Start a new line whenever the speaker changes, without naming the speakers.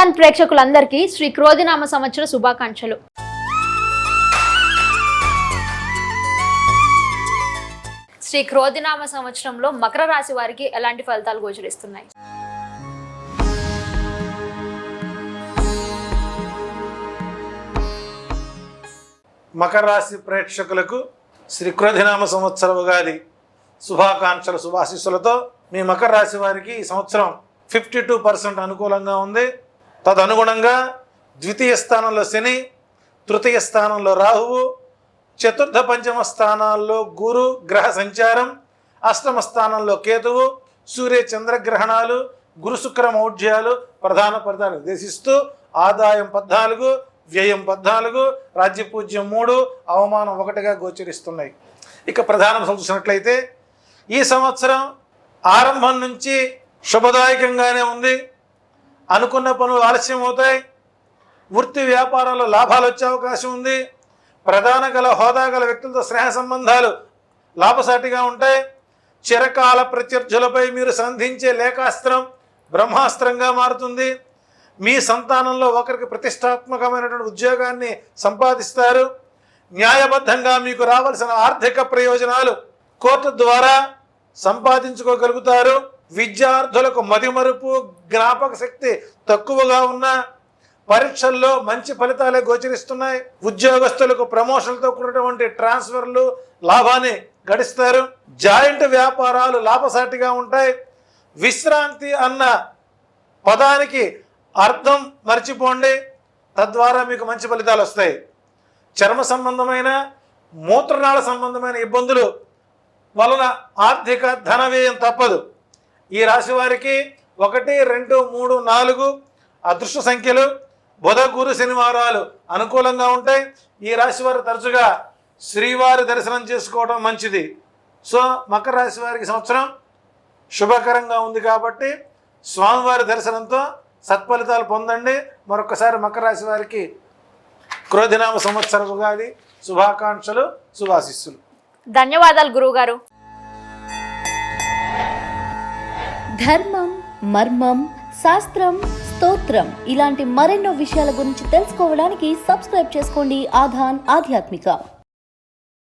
ఆధాన్ ప్రేక్షకులందరికీ శ్రీ క్రోధినామ సంవత్సర శుభాకాంక్షలు. శ్రీ క్రోధినామ సంవత్సరంలో మకర రాశి వారికి ఎలాంటి ఫలితాలు గోచరిస్తున్నాయి?
మకర రాశి ప్రేక్షకులకు శ్రీ క్రోధినామ సంవత్సర ఉగాది శుభాకాంక్షల శుభాశీస్సులతో మీ మకర రాశి వారికి ఈ సంవత్సరం 52% అనుకూలంగా ఉంది. తదనుగుణంగా ద్వితీయ స్థానంలో శని, తృతీయ స్థానంలో రాహువు, చతుర్థ పంచమ స్థానాల్లో గురు గ్రహ సంచారం, అష్టమ స్థానంలో కేతువు, సూర్య చంద్రగ్రహణాలు, గురు శుక్ర మౌఢ్యాలు ప్రధాన ఫలితాలు నిర్దేశిస్తూ ఆదాయం 14, వ్యయం 14, రాజ్యపూజ్యం 3, అవమానం 1గా గోచరిస్తున్నాయి. ఇక ప్రధానం చూసినట్లయితే ఈ సంవత్సరం ఆరంభం నుంచి శుభదాయకంగానే ఉంది. అనుకున్న పనులు ఆలస్యం అవుతాయి. వృత్తి వ్యాపారాల్లో లాభాలు వచ్చే అవకాశం ఉంది. ప్రధాన గల హోదా గల వ్యక్తులతో స్నేహ సంబంధాలు లాభసాటిగా ఉంటాయి. చిరకాల ప్రత్యర్థులపై మీరు సంధించే లేఖాస్త్రం బ్రహ్మాస్త్రంగా మారుతుంది. మీ సంతానంలో ఒకరికి ప్రతిష్టాత్మకమైనటువంటి ఉద్యోగాన్ని సంపాదిస్తారు. న్యాయబద్ధంగా మీకు రావాల్సిన ఆర్థిక ప్రయోజనాలు కోర్టు ద్వారా సంపాదించుకోగలుగుతారు. విద్యార్థులకు మతిమరుపు, జ్ఞాపక శక్తి తక్కువగా ఉన్న పరీక్షల్లో మంచి ఫలితాలే గోచరిస్తున్నాయి. ఉద్యోగస్తులకు ప్రమోషన్లతో కూడినటువంటి ట్రాన్స్ఫర్లు లాభాన్ని గడిస్తారు. జాయింట్ వ్యాపారాలు లాభసాటిగా ఉంటాయి. విశ్రాంతి అన్న పదానికి అర్థం మర్చిపోండి, తద్వారా మీకు మంచి ఫలితాలు వస్తాయి. చర్మ సంబంధమైన, మూత్రనాళ సంబంధమైన ఇబ్బందులు వలన ఆర్థిక ధన వ్యయం తప్పదు. ఈ రాశి వారికి 1, 2, 3, 4 అదృష్ట సంఖ్యలు. బుధ, గురు, శనివారాలు అనుకూలంగా ఉంటాయి. ఈ రాశి వారు తరచుగా శ్రీవారి దర్శనం చేసుకోవడం మంచిది. సో మకర రాశి వారికి సంవత్సరం శుభకరంగా ఉంది కాబట్టి స్వామివారి దర్శనంతో సత్ఫలితాలు పొందండి. మరొకసారి మకర రాశి వారికి క్రోధినామ సంవత్సర ఉగాది శుభాకాంక్షలు శుభాశిస్సులు.
ధన్యవాదాలు గురువుగారు.
ధర్మం, మర్మం, శాస్త్రం, స్తోత్రం ఇలాంటి మరెన్నో విషయాల గురించి తెలుసుకోవడానికి సబ్స్క్రైబ్ చేసుకోండి ఆధాన్ ఆధ్యాత్మిక.